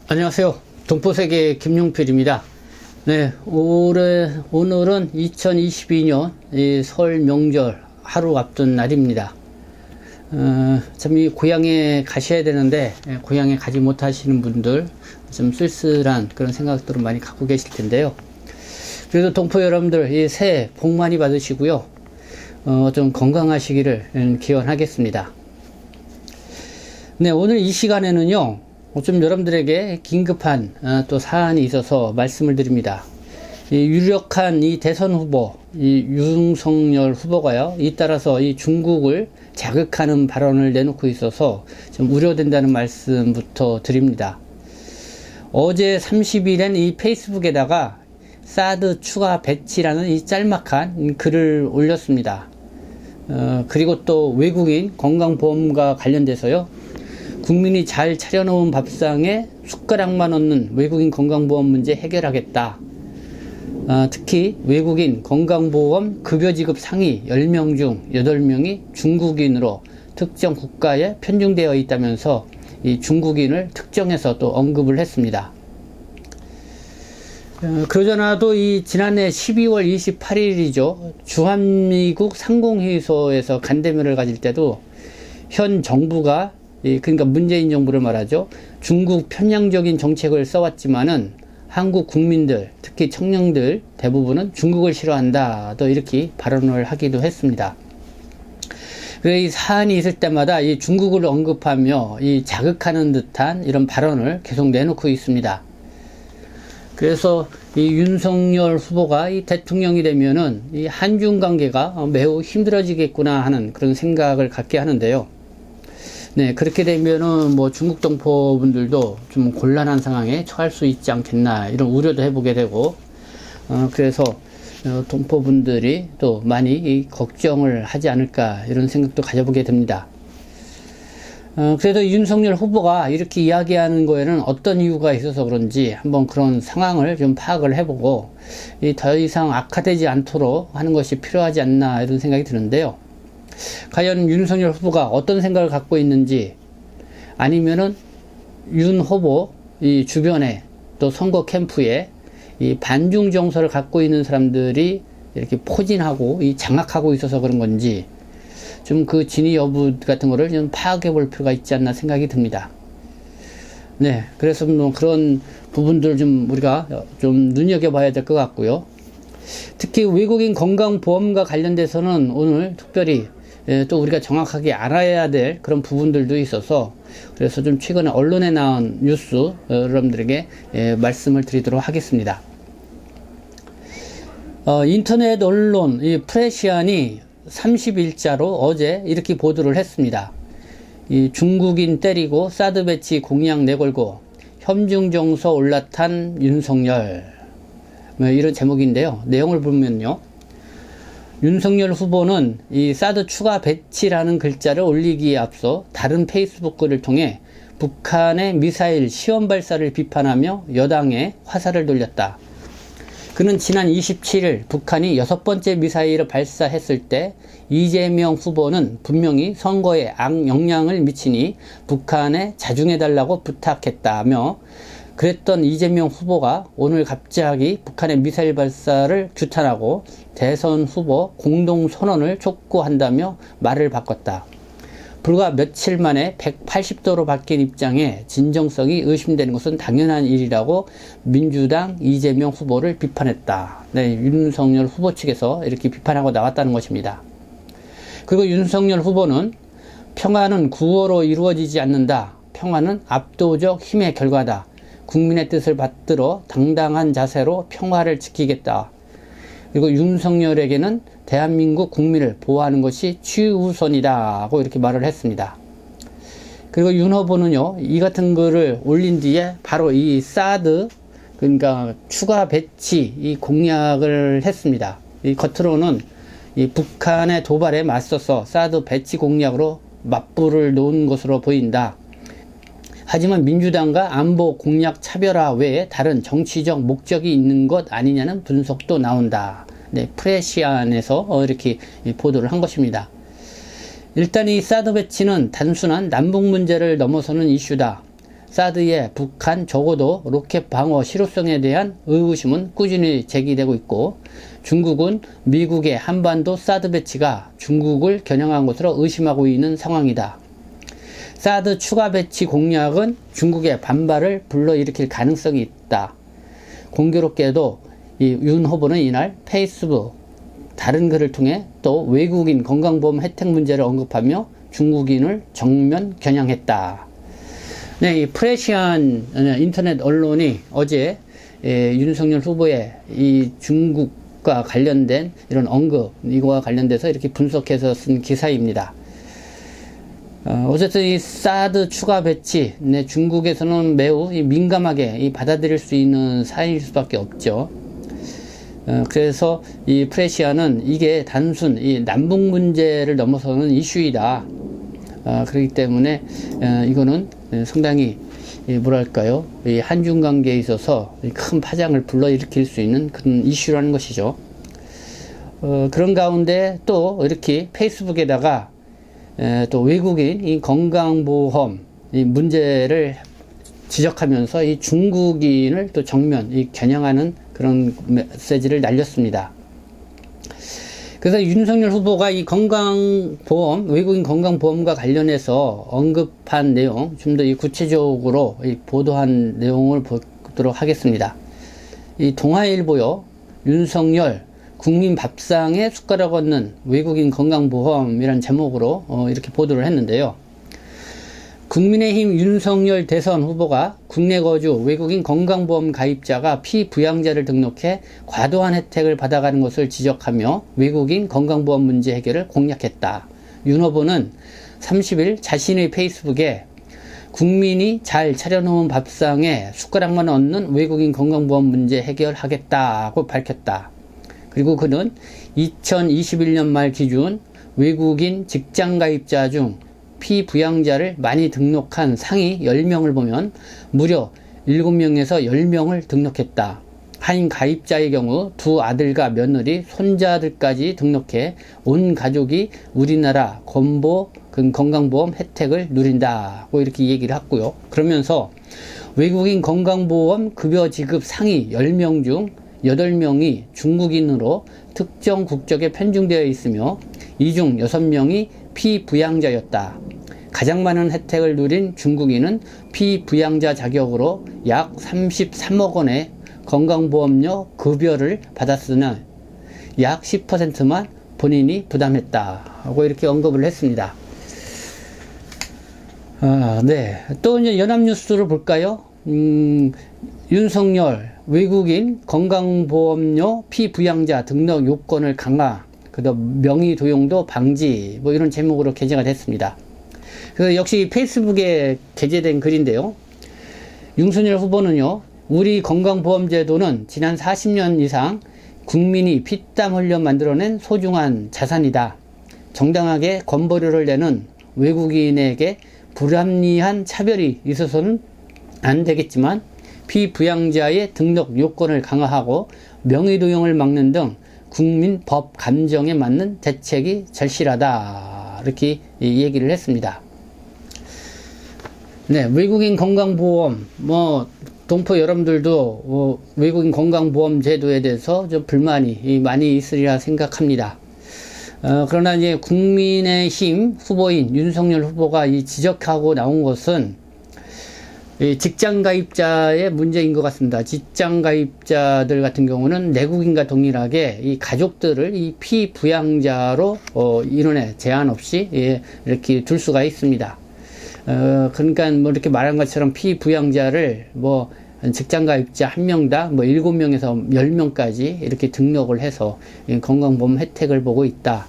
안녕하세요. 동포세계 김용필입니다. 네, 오늘은 2022년 설 명절 하루 앞둔 날입니다. 참 이 고향에 가셔야 되는데 고향에 가지 못하시는 분들 좀 쓸쓸한 그런 생각들을 많이 갖고 계실 텐데요. 그래도 동포 여러분들 이 새해 복 많이 받으시고요. 좀 건강하시기를 기원하겠습니다. 네, 오늘 이 시간에는요. 좀 여러분들에게 긴급한 또 사안이 있어서 말씀을 드립니다. 이 유력한 이 대선 후보, 이 윤석열 후보가요, 잇따라서 이 중국을 자극하는 발언을 내놓고 있어서 좀 우려된다는 말씀부터 드립니다. 어제 30일엔 이 페이스북에다가 사드 추가 배치라는 이 짤막한 글을 올렸습니다. 그리고 또 외국인 건강보험과 관련돼서요, 국민이 잘 차려놓은 밥상에 숟가락만 얹는 외국인 건강보험 문제 해결하겠다. 특히 외국인 건강보험 급여지급 상위 10명 중 8명이 중국인으로 특정 국가에 편중되어 있다면서 이 중국인을 특정해서 또 언급을 했습니다. 그러잖아도 이 지난해 12월 28일이죠. 주한미국 상공회의소에서 간대면을 가질 때도 현 정부가 그러니까 문재인 정부를 말하죠. 중국 편향적인 정책을 써왔지만은 한국 국민들, 특히 청년들 대부분은 중국을 싫어한다. 또 이렇게 발언을 하기도 했습니다. 그래서 이 사안이 있을 때마다 이 중국을 언급하며 이 자극하는 듯한 이런 발언을 계속 내놓고 있습니다. 그래서 이 윤석열 후보가 이 대통령이 되면은 이 한중 관계가 매우 힘들어지겠구나 하는 그런 생각을 갖게 하는데요. 네, 그렇게 되면은 뭐 중국 동포분들도 좀 곤란한 상황에 처할 수 있지 않겠나 이런 우려도 해보게 되고, 그래서 동포분들이 또 많이 걱정을 하지 않을까 이런 생각도 가져보게 됩니다. 그래도 윤석열 후보가 이렇게 이야기하는 거에는 어떤 이유가 있어서 그런지 한번 그런 상황을 좀 파악을 해보고 더 이상 악화되지 않도록 하는 것이 필요하지 않나 이런 생각이 드는데요. 과연 윤석열 후보가 어떤 생각을 갖고 있는지, 아니면은 윤 후보 이 주변에 또 선거 캠프에 이 반중 정서를 갖고 있는 사람들이 이렇게 포진하고 이 장악하고 있어서 그런 건지, 좀 그 진위 여부 같은 거를 좀 파악해 볼 필요가 있지 않나 생각이 듭니다. 네, 그래서 뭐 그런 부분들 좀 우리가 좀 눈여겨봐야 될 것 같고요. 특히 외국인 건강보험과 관련돼서는 오늘 특별히 또 우리가 정확하게 알아야 될 그런 부분들도 있어서, 그래서 좀 최근에 언론에 나온 뉴스 여러분들에게 말씀을 드리도록 하겠습니다. 인터넷 언론 이 프레시안이 30일자로 어제 이렇게 보도를 했습니다. 이 중국인 때리고 사드 배치 공약 내걸고 현중 정서 올라탄 윤석열, 이런 제목인데요. 내용을 보면요, 윤석열 후보는 이 사드 추가 배치라는 글자를 올리기에 앞서 다른 페이스북 글을 통해 북한의 미사일 시험 발사를 비판하며 여당에 화살을 돌렸다. 그는 지난 27일 북한이 6번째 미사일을 발사했을 때 이재명 후보는 분명히 선거에 악영향을 미치니 북한에 자중해달라고 부탁했다며, 그랬던 이재명 후보가 오늘 갑자기 북한의 미사일 발사를 규탄하고 대선 후보 공동선언을 촉구한다며 말을 바꿨다. 불과 며칠 만에 180도로 바뀐 입장에 진정성이 의심되는 것은 당연한 일이라고 민주당 이재명 후보를 비판했다. 네, 윤석열 후보 측에서 이렇게 비판하고 나왔다는 것입니다. 그리고 윤석열 후보는 평화는 구호로 이루어지지 않는다. 평화는 압도적 힘의 결과다. 국민의 뜻을 받들어 당당한 자세로 평화를 지키겠다. 그리고 윤석열에게는 대한민국 국민을 보호하는 것이 최우선이다 하고 이렇게 말을 했습니다. 그리고 윤 후보는요, 이 같은 글을 올린 뒤에 바로 이 사드, 그러니까 추가 배치 이 공약을 했습니다. 이 겉으로는 이 북한의 도발에 맞서서 사드 배치 공약으로 맞불을 놓은 것으로 보인다. 하지만 민주당과 안보 공약 차별화 외에 다른 정치적 목적이 있는 것 아니냐는 분석도 나온다. 네, 프레시안에서 이렇게 보도를 한 것입니다. 일단 이 사드 배치는 단순한 남북 문제를 넘어서는 이슈다. 사드의 북한 적어도 로켓 방어 실효성에 대한 의구심은 꾸준히 제기되고 있고, 중국은 미국의 한반도 사드 배치가 중국을 겨냥한 것으로 의심하고 있는 상황이다. 사드 추가 배치 공약은 중국의 반발을 불러일으킬 가능성이 있다. 공교롭게도 윤 후보는 이날 페이스북 다른 글을 통해 또 외국인 건강보험 혜택 문제를 언급하며 중국인을 정면 겨냥했다. 네, 이 프레시안 인터넷 언론이 어제 윤석열 후보의 이 중국과 관련된 이런 언급, 이거와 관련돼서 이렇게 분석해서 쓴 기사입니다. 어쨌든 이 사드 추가 배치, 네, 중국에서는 매우 민감하게 받아들일 수 있는 사안일 수밖에 없죠. 그래서 이 프레시아는 이게 단순 이 남북 문제를 넘어서는 이슈이다. 그렇기 때문에 이거는 상당히 뭐랄까요, 이 한중 관계에 있어서 큰 파장을 불러일으킬 수 있는 그런 이슈라는 것이죠. 그런 가운데 또 이렇게 페이스북에다가 또 외국인 이 건강보험 이 문제를 지적하면서 이 중국인을 또 정면 겨냥하는 그런 메시지를 날렸습니다. 그래서 윤석열 후보가 이 건강보험, 외국인 건강보험과 관련해서 언급한 내용, 좀 더 구체적으로 보도한 내용을 보도록 하겠습니다. 이 동아일보요, 윤석열 국민 밥상에 숟가락 얹는 외국인 건강보험이란 제목으로 이렇게 보도를 했는데요. 국민의힘 윤석열 대선 후보가 국내 거주 외국인 건강보험 가입자가 피부양자를 등록해 과도한 혜택을 받아가는 것을 지적하며 외국인 건강보험 문제 해결을 공약했다. 윤 후보는 30일 자신의 페이스북에 국민이 잘 차려놓은 밥상에 숟가락만 얹는 외국인 건강보험 문제 해결하겠다고 밝혔다. 그리고 그는 2021년 말 기준 외국인 직장가입자 중 피부양자를 많이 등록한 상위 10명을 보면 무려 7명에서 10명을 등록했다. 하인 가입자의 경우 두 아들과 며느리, 손자들까지 등록해 온 가족이 우리나라 건강보험 혜택을 누린다고 이렇게 얘기를 했고요. 그러면서 외국인 건강보험 급여 지급 상위 10명 중 8명이 중국인으로 특정 국적에 편중되어 있으며 이 중 6명이 피부양자였다. 가장 많은 혜택을 누린 중국인은 피부양자 자격으로 약 33억 원의 건강보험료 급여를 받았으나 약 10%만 본인이 부담했다고 이렇게 언급을 했습니다. 네. 또 이제 연합뉴스를 볼까요? 윤석열 외국인 건강보험료 피부양자 등록 요건을 강화, 그다음 명의 도용도 방지, 뭐 이런 제목으로 게재가 됐습니다. 그래서 역시 페이스북에 게재된 글인데요. 윤석열 후보는요, 우리 건강보험제도는 지난 40년 이상 국민이 피땀 흘려 만들어낸 소중한 자산이다. 정당하게 건보료를 내는 외국인에게 불합리한 차별이 있어서는 안 되겠지만 피부양자의 등록 요건을 강화하고 명의도용을 막는 등 국민 법 감정에 맞는 대책이 절실하다. 이렇게 얘기를 했습니다. 네, 외국인 건강보험, 동포 여러분들도 외국인 건강보험 제도에 대해서 좀 불만이 많이 있으리라 생각합니다. 그러나 이제 국민의힘 후보인 윤석열 후보가 지적하고 나온 것은 직장가입자의 문제인 것 같습니다. 직장가입자들 같은 경우는 내국인과 동일하게 이 가족들을 이 피부양자로 인원에 제한 없이 이렇게 둘 수가 있습니다. 그러니까 뭐 이렇게 말한 것처럼 피부양자를 직장가입자 1명당 7명에서 10명까지 이렇게 등록을 해서 건강보험 혜택을 보고 있다.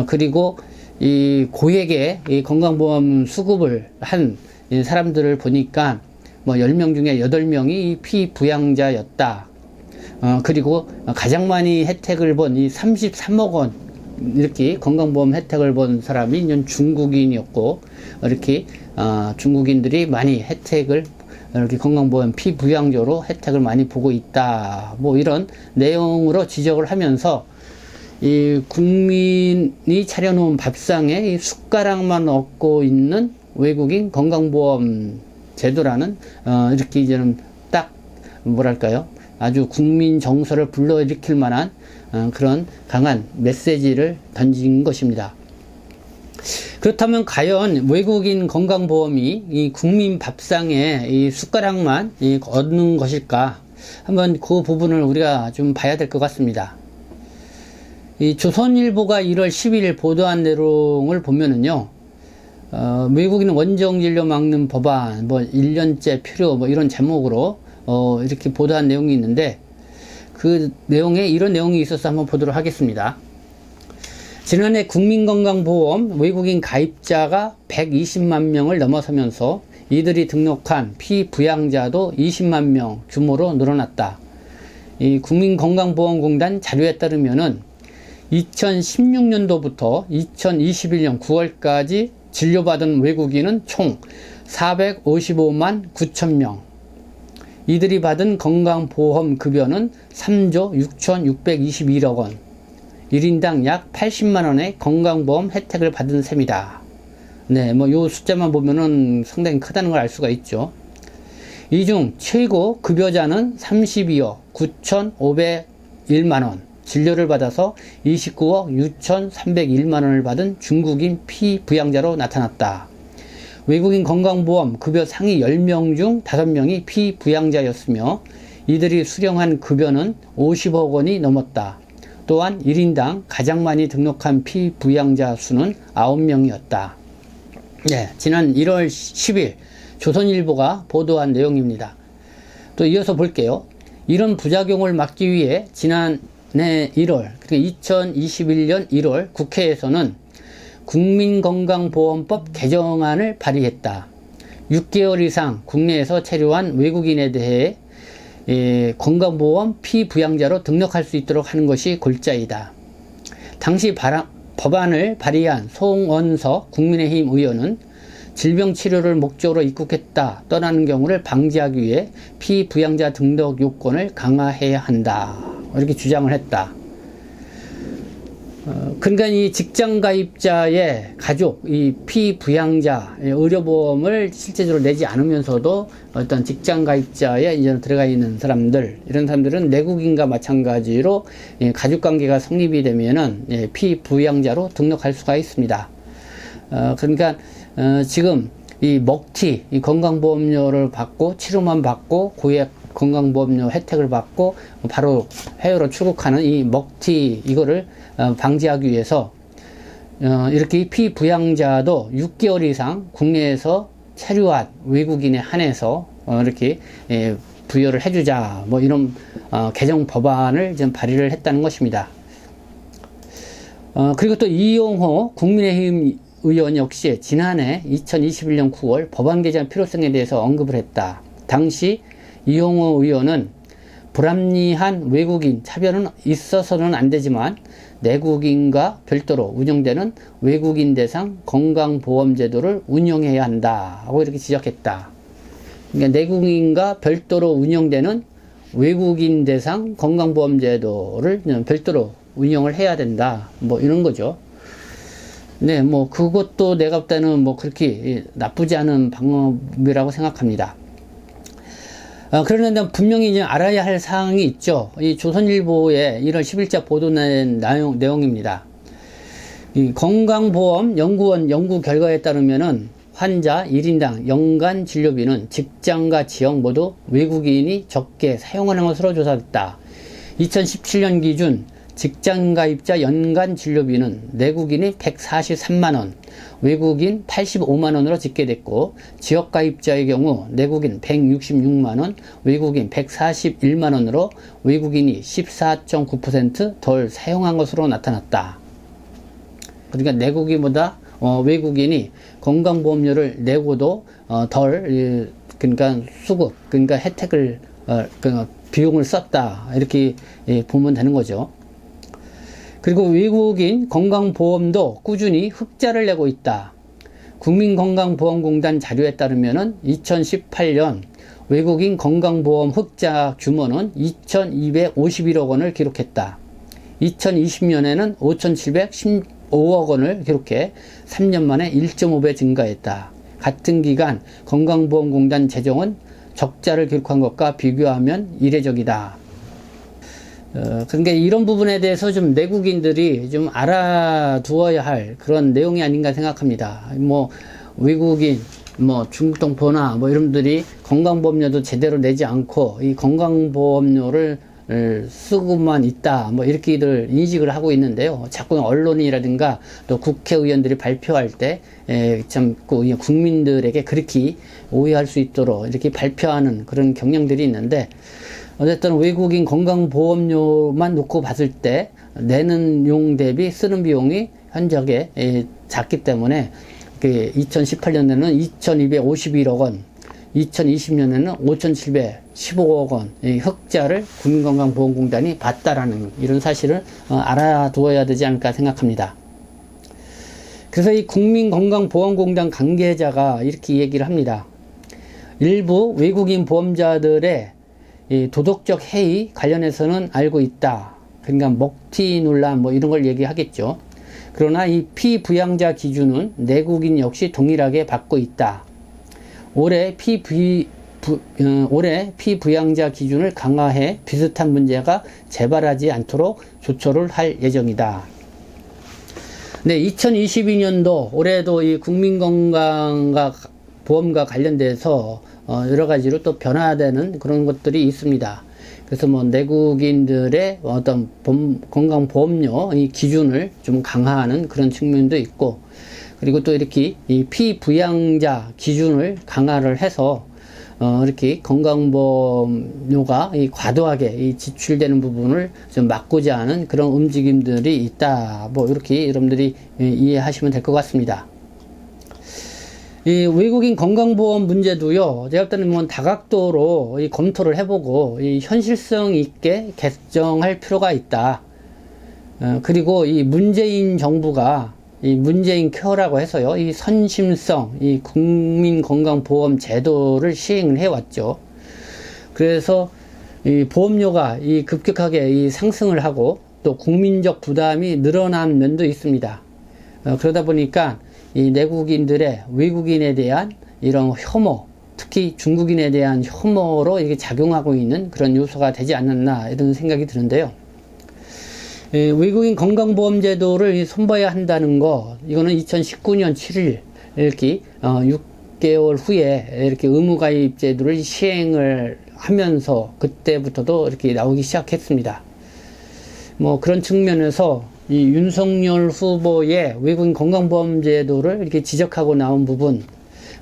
그리고 이 고액의 이 건강보험 수급을 한 사람들을 보니까 10명 중에 8명이 피부양자였다. 그리고 가장 많이 혜택을 본 이 33억 원 이렇게 건강보험 혜택을 본 사람이 중국인이었고, 이렇게 중국인들이 많이 혜택을 이렇게 건강보험 피부양자로 혜택을 많이 보고 있다. 이런 내용으로 지적을 하면서 이 국민이 차려놓은 밥상에 이 숟가락만 얹고 있는 외국인 건강보험 제도라는 이렇게 이제는 딱 뭐랄까요, 아주 국민 정서를 불러일으킬 만한 그런 강한 메시지를 던진 것입니다. 그렇다면 과연 외국인 건강보험이 이 국민 밥상에 이 숟가락만 얻는 것일까? 한번 그 부분을 우리가 좀 봐야 될 것 같습니다. 이 조선일보가 1월 10일 보도한 내용을 보면은요, 외국인 원정진료 막는 법안, 1년째 필요, 이런 제목으로, 이렇게 보도한 내용이 있는데, 그 내용에 이런 내용이 있어서 한번 보도록 하겠습니다. 지난해 국민건강보험 외국인 가입자가 120만 명을 넘어서면서 이들이 등록한 피부양자도 20만 명 규모로 늘어났다. 이 국민건강보험공단 자료에 따르면은 2016년도부터 2021년 9월까지 진료받은 외국인은 총 455만 9천 명. 이들이 받은 건강보험 급여는 3조 6,621억 원. 1인당 약 80만 원의 건강보험 혜택을 받은 셈이다. 네, 요 숫자만 보면은 상당히 크다는 걸 알 수가 있죠. 이 중 최고 급여자는 32억 9,501만 원. 진료를 받아서 29억 6,301만 원을 받은 중국인 피부양자로 나타났다. 외국인 건강보험 급여 상위 10명 중 5명이 피부양자였으며 이들이 수령한 급여는 50억 원이 넘었다. 또한 1인당 가장 많이 등록한 피부양자 수는 9명이었다. 네, 지난 1월 10일 조선일보가 보도한 내용입니다. 또 이어서 볼게요. 이런 부작용을 막기 위해 지난해 1월, 그러니까 2021년 1월 국회에서는 국민건강보험법 개정안을 발의했다. 6개월 이상 국내에서 체류한 외국인에 대해 건강보험 피부양자로 등록할 수 있도록 하는 것이 골자이다. 당시 법안을 발의한 송원석 국민의힘 의원은 질병치료를 목적으로 입국했다 떠나는 경우를 방지하기 위해 피부양자 등록 요건을 강화해야 한다. 이렇게 주장을 했다. 그러니까 이 직장가입자의 가족, 이 피부양자 의료보험을 실제적으로 내지 않으면서도 어떤 직장가입자에 이제 들어가 있는 사람들, 이런 사람들은 내국인과 마찬가지로 가족관계가 성립이 되면은 피부양자로 등록할 수가 있습니다. 그러니까 지금 이 먹튀, 이 건강보험료를 받고 치료만 받고 고액 건강보험료 혜택을 받고 바로 해외로 출국하는 이 먹튀, 이거를 방지하기 위해서 이렇게 피부양자도 6개월 이상 국내에서 체류한 외국인에 한해서 이렇게 부여를 해주자, 이런 개정 법안을 지금 발의를 했다는 것입니다. 그리고 또 이용호 국민의힘 의원 역시 지난해 2021년 9월 법안 개정 필요성에 대해서 언급을 했다. 당시 이용호 의원은 불합리한 외국인 차별은 있어서는 안 되지만 내국인과 별도로 운영되는 외국인 대상 건강보험제도를 운영해야 한다 하고 이렇게 지적했다. 그러니까 내국인과 별도로 운영되는 외국인 대상 건강보험제도를 별도로 운영을 해야 된다, 이런 거죠. 네, 그것도 내가 볼 때는 그렇게 나쁘지 않은 방법이라고 생각합니다. 그런데 분명히 이제 알아야 할 사항이 있죠. 이 조선일보의 1월 10일자 보도된 내용입니다. 이 건강보험 연구원 연구 결과에 따르면은 환자 1인당 연간 진료비는 직장과 지역 모두 외국인이 적게 사용하는 것으로 조사됐다. 2017년 기준 직장가입자 연간 진료비는 내국인이 143만원, 외국인 85만원으로 집계됐고 지역가입자의 경우 내국인 166만원, 외국인 141만원으로 외국인이 14.9% 덜 사용한 것으로 나타났다. 그러니까 내국인보다 외국인이 건강보험료를 내고도 덜, 그러니까 수급, 그러니까 혜택을, 비용을 썼다, 이렇게 보면 되는 거죠. 그리고 외국인 건강보험도 꾸준히 흑자를 내고 있다. 국민건강보험공단 자료에 따르면 2018년 외국인 건강보험 흑자 규모는 2,251억 원을 기록했다. 2020년에는 5,715억 원을 기록해 3년 만에 1.5배 증가했다. 같은 기간 건강보험공단 재정은 적자를 기록한 것과 비교하면 이례적이다. 그러니까 이런 부분에 대해서 좀 내국인들이 좀 알아두어야 할 그런 내용이 아닌가 생각합니다. 뭐 외국인, 뭐 중국동포나 뭐 이런 분들이 건강보험료도 제대로 내지 않고 이 건강보험료를 쓰고만 있다, 뭐 이렇게들 인식을 하고 있는데요. 자꾸 언론이라든가 또 국회의원들이 발표할 때 참 국민들에게 그렇게 오해할 수 있도록 이렇게 발표하는 그런 경향들이 있는데, 어쨌든 외국인 건강보험료만 놓고 봤을 때 내는 용 대비 쓰는 비용이 현저하게 작기 때문에 2018년에는 2251억 원, 2020년에는 5715억 원 흑자를 국민건강보험공단이 봤다라는 이런 사실을 알아두어야 되지 않을까 생각합니다. 그래서 이 국민건강보험공단 관계자가 이렇게 얘기를 합니다. 일부 외국인 보험자들의 이 도덕적 해이 관련해서는 알고 있다. 그러니까 먹튀 논란 뭐 이런 걸 얘기하겠죠. 그러나 이 피부양자 기준은 내국인 역시 동일하게 받고 있다. 올해 피부양자 기준을 강화해 비슷한 문제가 재발하지 않도록 조처를 할 예정이다. 네, 2022년도 올해도 이 국민건강과 보험과 관련돼서 여러 가지로 또 변화되는 그런 것들이 있습니다. 그래서 뭐 내국인들의 어떤 건강보험료 이 기준을 좀 강화하는 그런 측면도 있고, 그리고 또 이렇게 이 피부양자 기준을 강화를 해서 이렇게 건강보험료가 과도하게 지출되는 부분을 좀 막고자 하는 그런 움직임들이 있다. 뭐 이렇게 여러분들이 이해하시면 될 것 같습니다. 이 외국인 건강보험 문제도요, 제가 볼 때는 뭐 다각도로 검토를 해보고 현실성 있게 개정할 필요가 있다. 그리고 이 문재인 정부가 이 문재인 케어라고 해서요, 이 선심성, 이 국민건강보험 제도를 시행을 해왔죠. 그래서 이 보험료가 급격하게 상승을 하고 또 국민적 부담이 늘어난 면도 있습니다. 그러다 보니까 이 내국인들의 외국인에 대한 이런 혐오, 특히 중국인에 대한 혐오로 이게 작용하고 있는 그런 요소가 되지 않았나 이런 생각이 드는데요. 외국인 건강보험제도를 손봐야 한다는 거, 이거는 2019년 7일 이렇게 6개월 후에 이렇게 의무가입 제도를 시행을 하면서 그때부터도 이렇게 나오기 시작했습니다. 뭐 그런 측면에서 이 윤석열 후보의 외국인 건강보험제도를 이렇게 지적하고 나온 부분,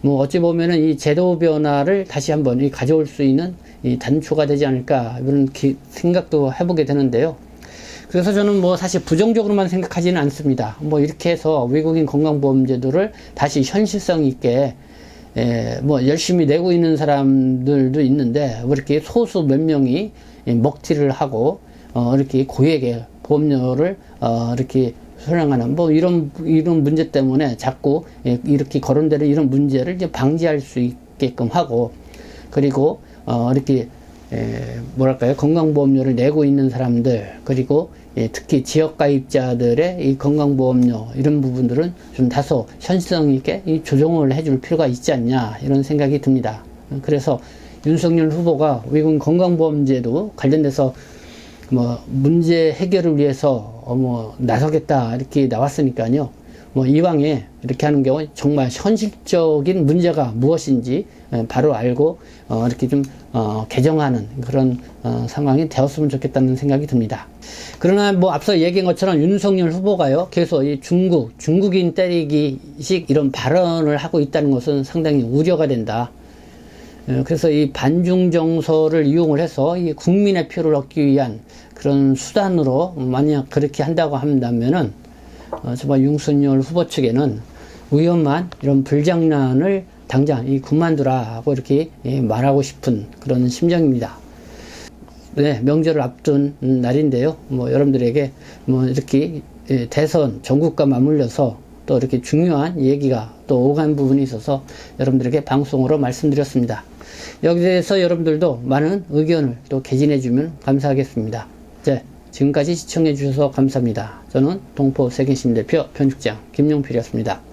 뭐 어찌 보면은 이 제도 변화를 다시 한번 가져올 수 있는 단초가 되지 않을까 이런 생각도 해보게 되는데요. 그래서 저는 뭐 사실 부정적으로만 생각하지는 않습니다. 뭐 이렇게 해서 외국인 건강보험제도를 다시 현실성 있게 뭐 열심히 내고 있는 사람들도 있는데 뭐 이렇게 소수 몇 명이 먹튀를 하고 이렇게 고액의 보험료를 이렇게 소량하는 뭐 이런 문제 때문에 자꾸 이렇게 거론되는 이런 문제를 이제 방지할 수 있게끔 하고, 그리고 이렇게 뭐랄까요, 건강보험료를 내고 있는 사람들, 그리고 특히 지역가입자들의 이 건강보험료 이런 부분들은 좀 다소 현실성 있게 조정을 해줄 필요가 있지 않냐 이런 생각이 듭니다. 그래서 윤석열 후보가 외국인 건강보험제도 관련돼서 뭐 문제 해결을 위해서 뭐 나서겠다 이렇게 나왔으니까요. 뭐 이왕에 이렇게 하는 경우 정말 현실적인 문제가 무엇인지 바로 알고 이렇게 좀 개정하는 그런 상황이 되었으면 좋겠다는 생각이 듭니다. 그러나 뭐 앞서 얘기한 것처럼 윤석열 후보가요, 계속 이 중국인 때리기식 이런 발언을 하고 있다는 것은 상당히 우려가 된다. 그래서 이 반중 정서를 이용을 해서 이 국민의 표를 얻기 위한 그런 수단으로 만약 그렇게 한다고 한다면은 정말 윤석열 후보 측에는 위험한 이런 불장난을 당장 그만두라고 이렇게 말하고 싶은 그런 심정입니다. 네, 명절을 앞둔 날인데요. 뭐 여러분들에게 뭐 이렇게 대선 전국과 맞물려서 또 이렇게 중요한 얘기가 또 오간 부분이 있어서 여러분들에게 방송으로 말씀드렸습니다. 여기에 대해서 여러분들도 많은 의견을 또 개진해 주면 감사하겠습니다. 네, 지금까지 시청해 주셔서 감사합니다. 저는 동포 세계신 대표 편집장 김용필이었습니다.